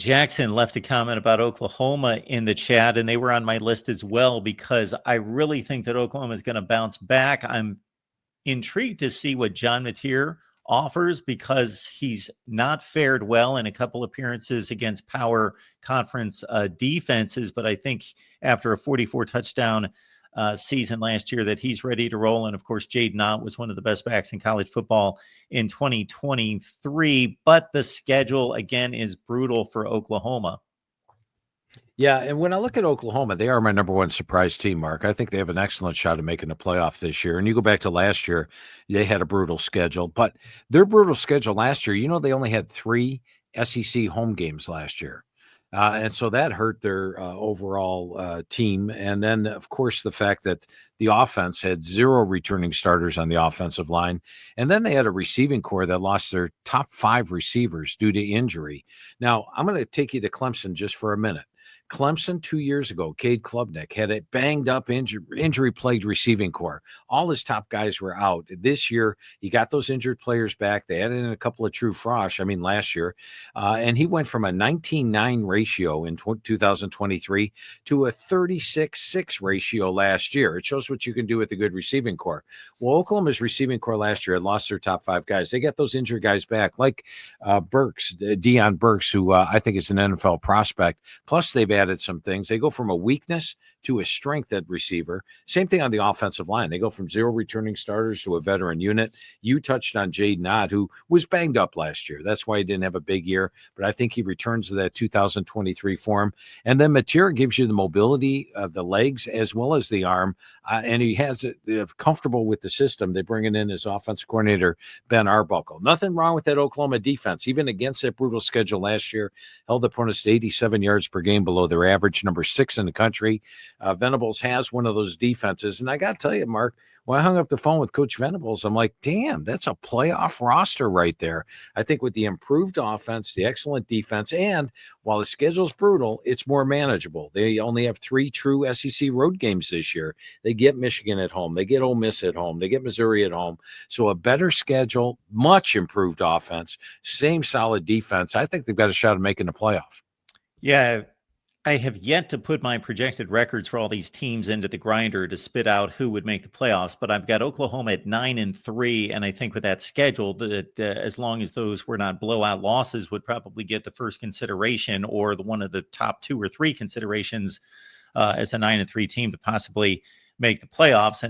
Jackson left a comment about Oklahoma in the chat, and they were on my list as well because I really think that Oklahoma is going to bounce back. I'm intrigued to see what John Mateer offers because he's not fared well in a couple appearances against power conference defenses, but I think after a 44 touchdown season last year that he's ready to roll. And of course, Jade Knott was one of the best backs in college football in 2023, but the schedule again is brutal for Oklahoma. Yeah, and when I look at Oklahoma, they are my number one surprise team, Mark. I think they have an excellent shot at making the playoff this year. And you go back to last year, they had a brutal schedule. But their brutal schedule last year, they only had 3 SEC home games last year. And so that hurt their overall team. And then, of course, the fact that the offense had 0 returning starters on the offensive line. And then they had a receiving core that lost their top 5 receivers due to injury. Now, I'm going to take you to Clemson just for a minute. Clemson 2 years ago, Cade Klubnik had a banged-up, injury-plagued receiving core. All his top guys were out. This year, he got those injured players back. They added in a couple of true frosh, last year. And he went from a 19-9 ratio in 2023 to a 36-6 ratio last year. It shows what you can do with a good receiving core. Well, Oklahoma's receiving core last year had lost their top 5 guys. They got those injured guys back, like Burks, Deion Burks, who I think is an NFL prospect. Plus, they've added some things. They go from a weakness to a strength at receiver. Same thing on the offensive line. They go from 0 returning starters to a veteran unit. You touched on Jade Knott, who was banged up last year. That's why he didn't have a big year, but I think he returns to that 2023 form. And then Mateer gives you the mobility of the legs as well as the arm, and he has it comfortable with the system. They bring in his offensive coordinator, Ben Arbuckle. Nothing wrong with that Oklahoma defense, even against that brutal schedule last year. Held opponents to 87 yards per game below their average, number 6 in the country. Venables has one of those defenses. And I got to tell you, Mark, when I hung up the phone with Coach Venables, I'm like, damn, that's a playoff roster right there. I think with the improved offense, the excellent defense, and while the schedule's brutal, it's more manageable. They only have 3 true SEC road games this year. They get Michigan at home. They get Ole Miss at home. They get Missouri at home. So a better schedule, much improved offense, same solid defense. I think they've got a shot at making the playoff. Yeah, I have yet to put my projected records for all these teams into the grinder to spit out who would make the playoffs, but I've got Oklahoma at 9-3, and I think with that schedule, that as long as those were not blowout losses, would probably get the first consideration or one of the top 2 or 3 considerations as a 9-3 team to possibly make the playoffs. And